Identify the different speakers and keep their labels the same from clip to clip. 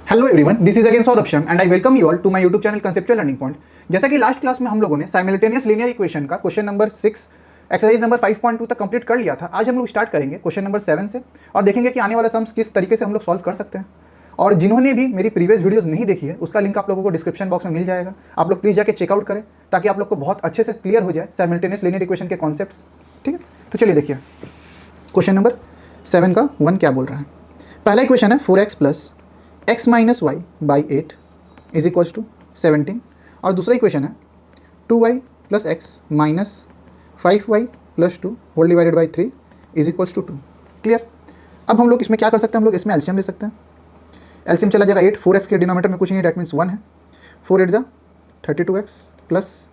Speaker 1: Hello everyone, this is again Saurabh Sharma and I welcome you all to my YouTube channel conceptual learning point. जैसा कि last class में हम लोगों ने simultaneous linear equation का question number 6 exercise number 5.2 तक complete कर लिया था। आज हम लोग स्टार्ट करेंगे क्वेश्चन नंबर 7 से और देखेंगे कि आने वाला सम्स किस तरीके से हम लोग सॉल्व कर सकते हैं। और जिन्होंने भी मेरी प्रीवियस वीडियोस नहीं देखी है उसका लिंक आप लोगों को डिस्क्रिप्शन बॉक्स में मिल जाएगा। आप लोग प्लीज़ जाके चेकआउट करें ताकि आप लोग को बहुत अच्छे से क्लियर हो जाए साइमल्टेनियस लीनियर इक्वेशन के कॉन्सेप्ट्स। ठीक है, तो चलिए देखिए क्वेश्चन नंबर 7 का 1 क्या बोल रहा है। पहला इक्वेशन है 4x plus x minus y by 8 is equals to 17 और दूसरा इक्वेशन है 2y plus x minus 5y plus 2 whole divided by 3 is equals to 2। Clear. अब हम लोग इसमें क्या कर सकते हैं, हम लोग इसमें एलसीएम ले सकते हैं। एलसीएम चला जाएगा 8, 4x के डिनोमिनेटर में कुछ नहीं, डेट मीन्स 1 है। 4 8 जा 32x plus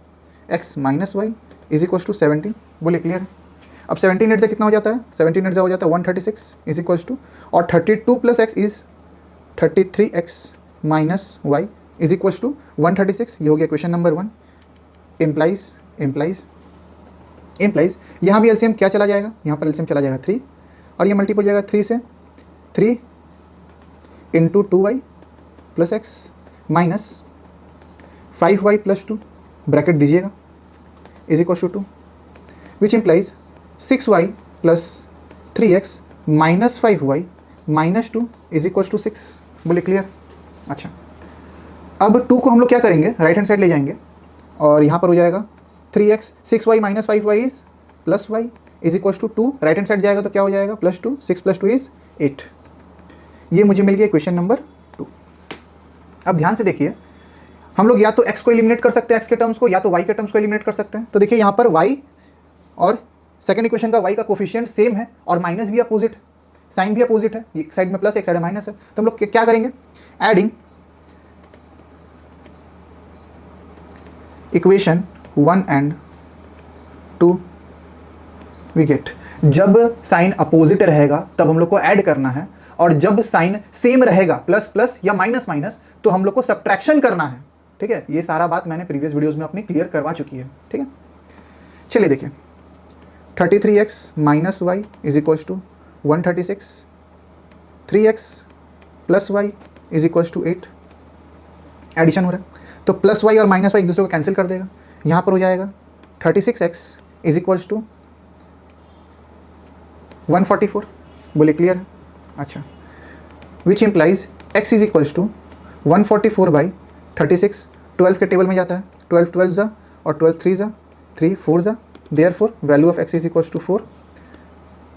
Speaker 1: x minus y is equals to 17। बोले क्लियर है। अब 17 8 से कितना हो जाता है, 17 8 से हो जाता है 136 इज इक्वल्स टू, और 32 plus x is 33x minus y is equals to 136। ये हो गया क्वेश्चन नंबर 1। इम्प्लाइज यहाँ भी एलसीएम क्या चला जाएगा, यहाँ पर एलसीएम चला जाएगा 3 और ये मल्टीपल जाएगा 3 से, 3 into 2y plus x minus 5y plus 2 bracket दीजिएगा is equals to 2, which implies 6y plus 3x minus 5y minus 2 is equals to 6। बोले क्लियर। अच्छा, अब 2 को हम लोग क्या करेंगे, राइट हैंड साइड ले जाएंगे और यहाँ पर हो जाएगा 3x 6y minus 5y is plus y is equals to 2। Right hand side जाएगा तो क्या हो जाएगा, प्लस 2, 6 प्लस 2 इज 8। ये मुझे मिल गया क्वेश्चन नंबर 2। अब ध्यान से देखिए, हम लोग या तो x को एलिमिनेट कर सकते हैं, x के टर्म्स को, या तो y के टर्म्स को एलिमिनेट कर सकते हैं। तो देखिए यहाँ पर y और सेकेंड इक्वेशन का y का कोफिशिएंट सेम है और माइनस भी अपोजिट, साइन भी अपोजिट है, एक साइड में प्लस एक साइड में माइनस है। तो हम लोग क्या करेंगे, adding equation 1 and 2 we get. जब साइन अपोजिट रहेगा तब हम लोग को ऐड करना है, और जब साइन सेम रहेगा प्लस प्लस या माइनस माइनस तो हम लोग को सब्ट्रैक्शन करना है। ठीक है, ये सारा बात मैंने प्रीवियस वीडियोस में अपनी क्लियर करवा चुकी है। ठीक है, चलिए देखिए 33x minus y is equals to 136, 3x plus y is equals to 8। Addition हो रहा है तो प्लस वाई और माइनस वाई एक दूसरे को कैंसिल कर देगा। यहाँ पर हो जाएगा 36x इज इक्वल्स टू 144। बोले क्लियर है। अच्छा, which implies x is equals to 144 by 36। 12 के टेबल में जाता है, 12 12 जा और 12 3 जा, 3 4 जा, therefore value of x is equals to 4.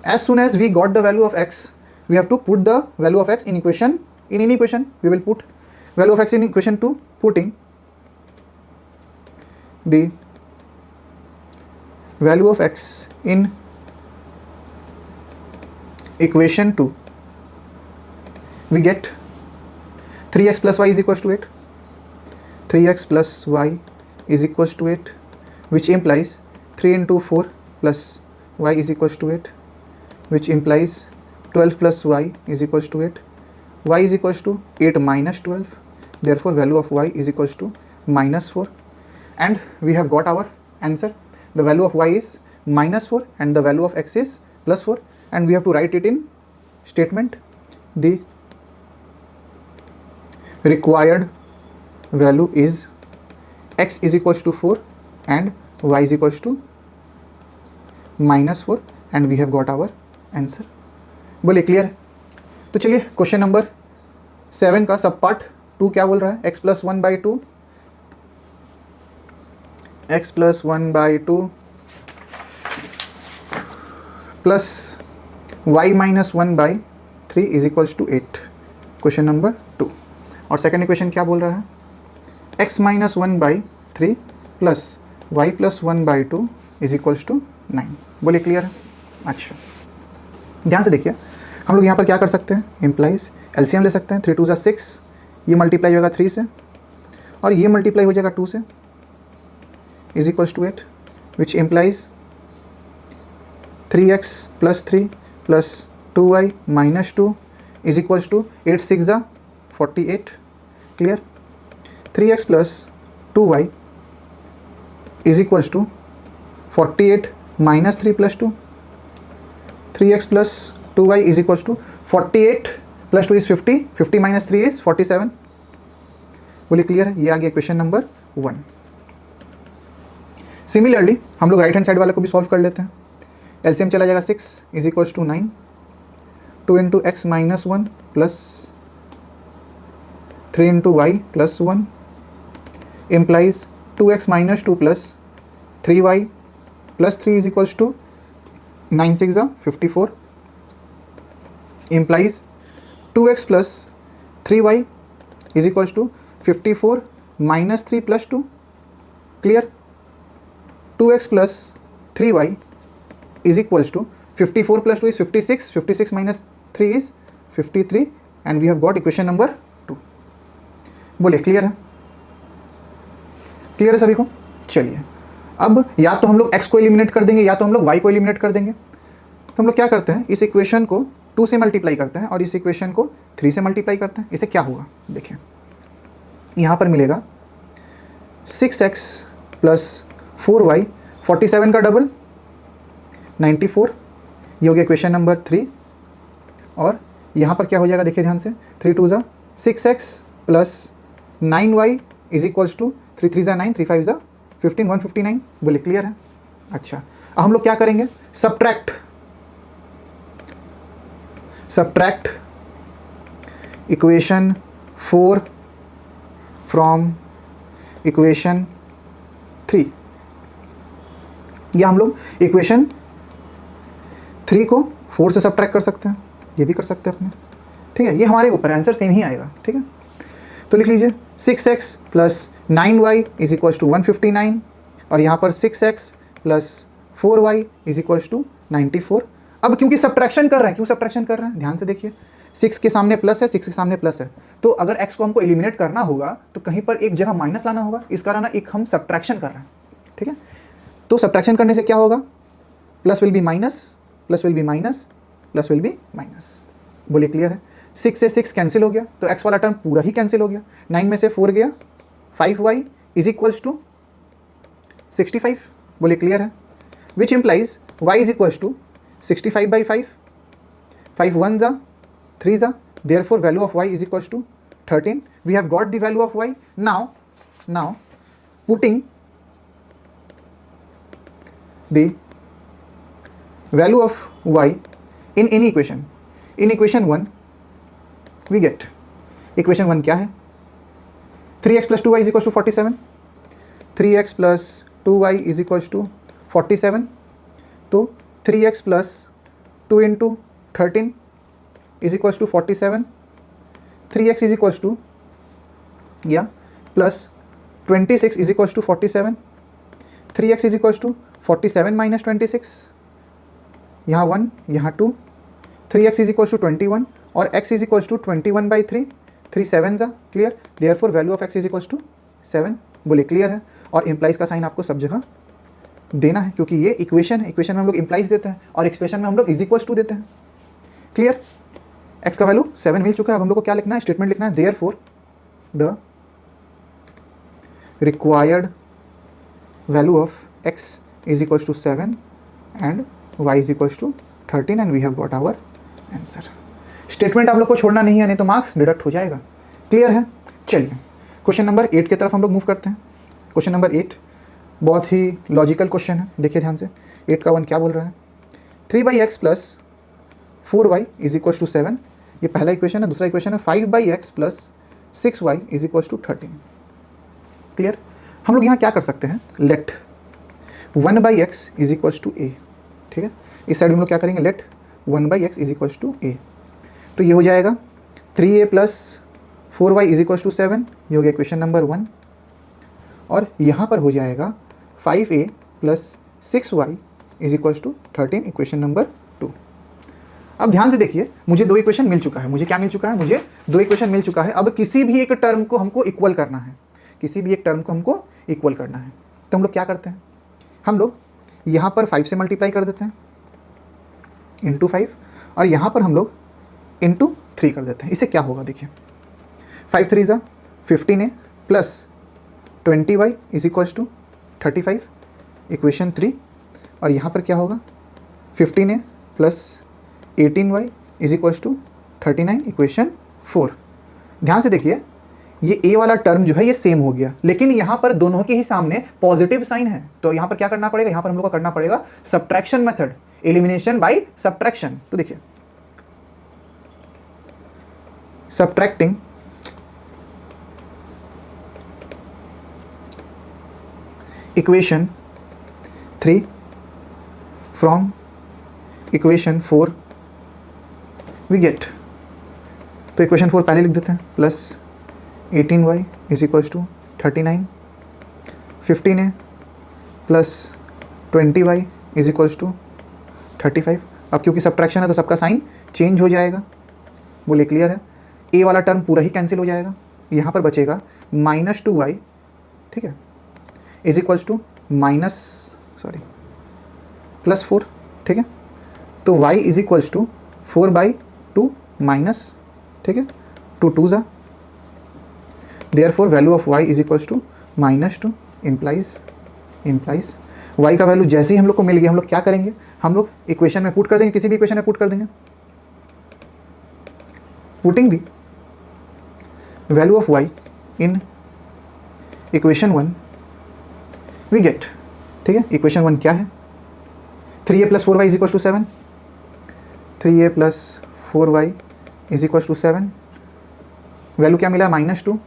Speaker 1: As soon as we got the value of x, we have to put the value of x in equation. In any equation we will put value of x in equation 2, putting the value of x in equation 2, we get 3x plus y is equals to 8. 3x plus y is equals to 8, which implies 3 into 4 plus y is equals to 8, which implies 12 plus y is equals to 8. Y is equals to 8 minus 12, therefore value of y is equals to minus 4, and we have got our answer. The value of y is minus 4 and the value of x is plus 4, and we have to write it in statement. The required value is x is equals to 4 and y is equals to minus 4, and we have got our answer. बोले clear है। तो चलिए question number 7 का सब part 2 क्या बोल रहा है, x plus 1 by 2, x plus 1 by 2 plus y minus 1 by 3 is equals to 8। Question number 2। और सेकेंड इक्वेशन क्या बोल रहा है, x minus 1 by 3 plus y plus 1 by 2 is equals to 9। बोले क्लियर है। अच्छा, ध्यान से देखिए, हम लोग यहाँ पर क्या कर सकते हैं, इम्प्लाइज एलसीएम ले सकते हैं। 3 2 जा 6, ये मल्टीप्लाई होगा 3 से और ये मल्टीप्लाई हो जाएगा 2 से is equals to 8, which implies 3x plus 3 plus 2y minus 2 is equals to 8 6 जा 48। Clear. 3x plus 2y is equals to 48 -3 + 2, 3x + 2y = 48 plus 2 is 50, 50 minus 3 is 47। बोलिए क्लियर है? ये आ गया क्वेश्चन नंबर 1। सिमिलरली हम लोग राइट हैंड साइड वाले को भी सॉल्व कर लेते हैं। एलसीएम चला जाएगा 6 is equals to 9, 2 into x minus 1 plus 3 into y plus 1 implies 2x minus 2 plus 3y plus 3 is equals to 9 6 54, implies 2x plus 3y is equals to 54 minus 3 plus 2, clear? 2x plus 3y is equals to 54 plus 2 is 56, 56 minus 3 is 53 and we have got equation number 2। बोलिए clear है? Clear है सभी को? चलिए अब या तो हम लोग x को एलिमिनेट कर देंगे या तो हम लोग y को एलिमिनेट कर देंगे। तो हम लोग क्या करते हैं, इस इक्वेशन को 2 से मल्टीप्लाई करते हैं और इस इक्वेशन को 3 से मल्टीप्लाई करते हैं। इसे क्या होगा देखिए, यहाँ पर मिलेगा 6x प्लस 4y, 47 का डबल 94, ये हो गया इक्वेशन नंबर 3। और यहाँ पर क्या हो जाएगा देखिए ध्यान से, 3 2 ज़ा 6x plus 9y is equals to 3 3 ज़ा 9, 3 5 ज़ा 15, 159। बोले क्लियर है? अच्छा अब हम लोग क्या करेंगे, सब्ट्रैक्ट इक्वेशन 4 फ्रॉम इक्वेशन 3, या हम लोग इक्वेशन 3 को 4 से सब्ट्रैक्ट कर सकते हैं, ये भी कर सकते हैं अपने, ठीक है? ये हमारे ऊपर आंसर सेम ही आएगा, ठीक है? तो लिख लीजिए 6x plus 9y is equals to 159 और यहाँ पर 6x plus 4y is equals to 94। अब क्योंकि सब्ट्रैक्शन कर रहे हैं, क्यों सब्ट्रैक्शन कर रहे हैं ध्यान से देखिए, 6 के सामने प्लस है, 6 के सामने प्लस है, तो अगर x को हमको एलिमिनेट करना होगा तो कहीं पर एक जगह माइनस लाना होगा, इस कारण एक हम सब्ट्रैक्शन कर रहे हैं, ठीक है? तो सब्ट्रैक्शन करने से क्या होगा, plus will be minus, plus will be minus, plus will be minus. बोलिए क्लियर है? 6 से 6 कैंसिल हो गया तो x वाला टर्म पूरा ही कैंसिल हो गया, 9 में से 4 गया, 5y इज इक्वल्स टू 65। बोलिए क्लियर है? Which implies y is equals to 65 by 5, 5 1 ज़ा 3 ज़ा, therefore value of y is equals to 13। We have got the value of y। Now putting the value of y in any equation, in equation 1 we get equation 1 क्या है, 3x plus 2y is equals to 47, 3x plus 2y is equals to 47, तो 3x plus 2 into 13 is equals to 47, 3x is equals to या plus 26 is equals to 47, 3x is equals to 47 minus 26, यहाँ 1 यहाँ 2, 3x is equals to 21 और x is equals to 21 by 3, 3 7 ज़ा, clear? Therefore value of x is equals to 7। बोले clear है? और implies का sign आपको सब जगह देना है क्योंकि ये इक्वेशन है, इक्वेशन में हम लोग इम्प्लाइज देते हैं और एक्सप्रेशन में हम लोग इज इक्वल्स टू देते हैं, क्लियर? x का वैल्यू 7 मिल चुका है, अब हम लोग को क्या लिखना है, स्टेटमेंट लिखना है, therefore the required value of x is equals to 7 and y is equals to 13 and we have got our answer। Statement आप लोग को छोड़ना नहीं है, नहीं तो मार्क्स डिडक्ट हो जाएगा, क्लियर है? चलिए क्वेश्चन नंबर 8 की तरफ हम लोग मूव करते हैं। क्वेश्चन नंबर 8 बहुत ही लॉजिकल क्वेश्चन है, देखिए ध्यान से, 8 का 1 क्या बोल रहा है, 3/x plus 4y is equals to 7, ये पहला इक्वेशन है। दूसरा इक्वेशन है 5/x plus 6y is equals to 13, clear? हम लोग यहाँ क्या कर सकते हैं, let 1/x is equals to a, ठीक है? इस साइड हम लोग क्या करेंगे, let 1/x is equals to a, तो ये हो जाएगा 3a plus 4y is equals to 7, ये हो गया इक्वेशन नंबर 1, और यहाँ पर हो जाएगा 5a plus 6y is equals to 13, equation number 2। अब ध्यान से देखिए, मुझे 2 इक्वेशन मिल चुका है, मुझे क्या मिल चुका है, मुझे 2 इक्वेशन मिल चुका है। अब किसी भी एक टर्म को हमको इक्वल करना है, किसी भी एक टर्म को हमको इक्वल करना है, तो हम लोग क्या करते हैं, हम लोग यहाँ पर 5 से मल्टीप्लाई कर देते हैं इंटू 5, और यहाँ पर हम लोग इंटू 3 कर देते हैं। इससे क्या होगा देखिए, 5 3 ज़ा 15a plus 20y is equals to 35, equation 3, और यहाँ पर क्या होगा 15a plus 18y is equals to 39 equation 4। ध्यान से देखिए, ये a वाला टर्म जो है ये सेम हो गया, लेकिन यहाँ पर दोनों के ही सामने पॉजिटिव साइन है, तो यहाँ पर क्या करना पड़ेगा, यहाँ पर हम लोग को करना पड़ेगा subtraction method, elimination by subtraction. तो देखिए, subtracting equation 3 from equation 4 we get, तो इक्वेशन 4 पहले लिख देते हैं, plus 18y is equals to 39, 15a plus 20y is equals to 35। अब क्योंकि सब्ट्रैक्शन है तो सबका साइन चेंज हो जाएगा, बोले क्लियर है। a वाला टर्म पूरा ही कैंसिल हो जाएगा, यहाँ पर बचेगा -2y, ठीक है, इज इक्वल्स टू +4, ठीक है। तो y is equals to 4/2 minus, ठीक है, 2 2 ज़ा, therefore value of y is equals to -2 implies y का वैल्यू जैसे ही हम लोग को मिल गया, हम लोग क्या करेंगे, हम लोग इक्वेशन में पुट कर देंगे, किसी भी इक्वेशन में पुट कर देंगे। Putting the value of y in equation 1 we get, ठीक है। इक्वेशन 1 क्या है, 3a + 4y is equal to 7, 3a + 4y is equal to 7, value क्या मिला, -2,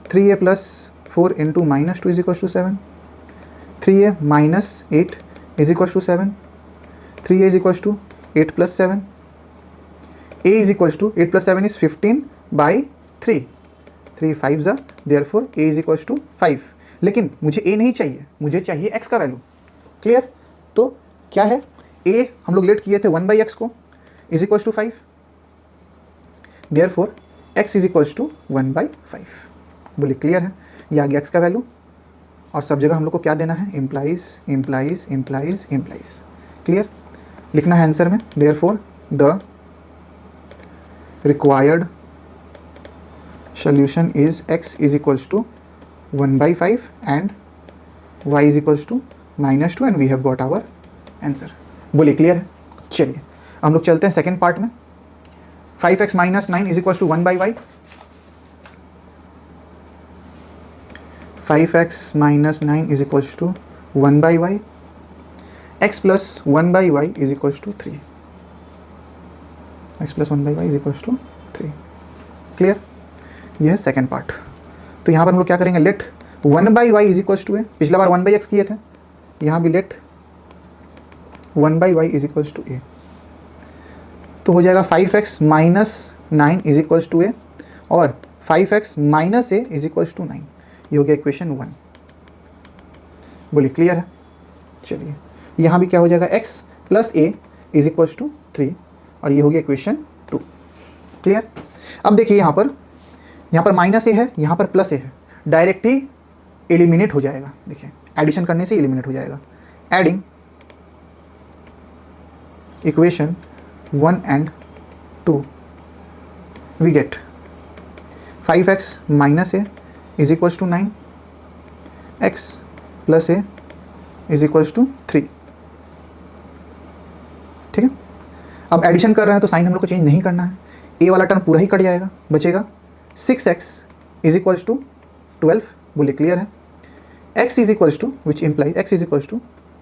Speaker 1: 3a + 4 into -2 is equal to 7, 3a - 8 is equal to 7, 3a is equal to 8 + 7, a is equal to 8 + 7 is 15/3, 3 5 ज़ा, therefore a is equal to 5। लेकिन मुझे a नहीं चाहिए, मुझे चाहिए x का वैल्यू, क्लियर। तो क्या है, a हम लोग लेट किए थे 1/x को, is equal to 5, therefore x is equal to 1/5, बोलिए क्लियर है। ये आ गया x का वैल्यू, और सब जगह हम लोग को क्या देना है, इम्प्लाइज, क्लियर। लिखना है आंसर में, therefore the required solution is x is equals to 1/5 and y is equals to -2 and we have got our answer, बोलिए क्लियर है। चलिए हम लोग चलते हैं सेकेंड पार्ट में। 5x - 9 is equals to 1/y, 5x - 9 is equals to 1/y, x + 1/y is equals to 3, x + 1/y is equals to 3, clear. यह है सेकेंड पार्ट। तो यहाँ पर हम लोग क्या करेंगे, let 1/y is equals to a, पिछला बार 1/x किए थे, यहाँ भी let 1/y is equals to a, तो हो जाएगा 5x - 9 is equals to a और 5x - a is equals to 9, ये हो गया इक्वेशन 1, बोलिए क्लियर है। चलिए यहाँ भी क्या हो जाएगा, x + a is equals to 3, और ये हो गया इक्वेशन 2, क्लियर। अब देखिए यहाँ पर -a है, यहाँ पर +a है, डायरेक्ट ही एलिमिनेट हो जाएगा, देखिए एडिशन करने से एलिमिनेट हो जाएगा। Adding equation 1 and 2 we get 5x - a is equals to 9, x + a is equals to 3, ठीक है। अब एडिशन कर रहे हैं तो साइन हम लोग को चेंज नहीं करना है, a वाला टर्म पूरा ही कट जाएगा, बचेगा 6x is equals to 12, बोलिए क्लियर है। x is equals to, which implies x is equals to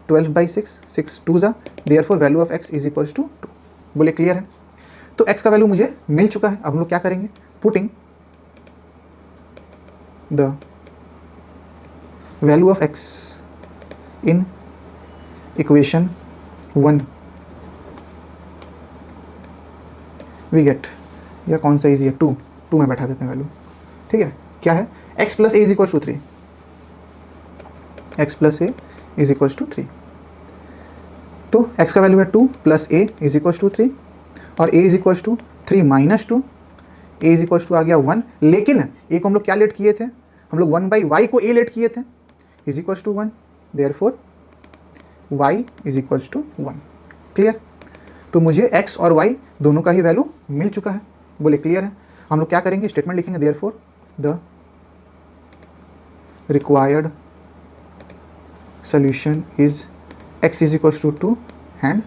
Speaker 1: 12/6, 6 2 ज़ा, therefore value of x is equals to 2, बोले क्लियर है। तो x का वैल्यू मुझे मिल चुका है, अब हम लोग क्या करेंगे, putting the value of x in equation 1 we get, या कौन सा इजी है, 2 में बैठा देते हैं वैल्यू, ठीक है। क्या है, x + a is equals to 3, x + a is equals to 3, तो x का वैल्यू है 2 + a इज इक्वल्स टू 3, और a is equals to 3 - 2, a is equals to आ गया 1, लेकिन a को हम लोग क्या लेट किए थे, हम लोग 1/y को a लेट किए थे, is equals to 1, therefore y is equals to 1, clear. तो मुझे x और y दोनों का ही वैल्यू मिल चुका है, बोले क्लियर है। हम लोग क्या करेंगे, स्टेटमेंट लिखेंगे, therefore the required solution is x is equals to 2 and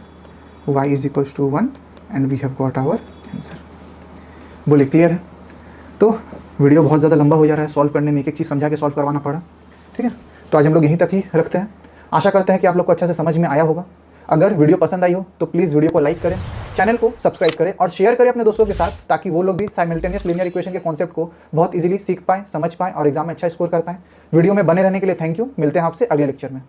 Speaker 1: y is equals to 1 and we have got our answer. बोले क्लियर है। तो वीडियो बहुत ज़्यादा लंबा हो जा रहा है, सॉल्व करने में एक एक चीज़ समझा के सॉल्व करवाना पड़ा, ठीक है। तो आज हम लोग यहीं तक ही रखते हैं। आशा करते हैं कि आप लोग को अच्छे से समझ में आया होगा। अगर वीडियो पसंद आई हो तो प्लीज़ वीडियो को लाइक करें, चैनल को सब्सक्राइब करें और शेयर करें अपने दोस्तों के साथ, ताकि वो लोग भी साइमल्टेनियस लीनियर इक्वेशन के कॉन्सेप्ट को बहुत इजीली सीख पाएँ, समझ पाएँ और एग्जाम में अच्छा स्कोर कर पाएँ। वीडियो में बने रहने के लिए थैंक यू। मिलते हैं आपसे अगले लेक्चर में।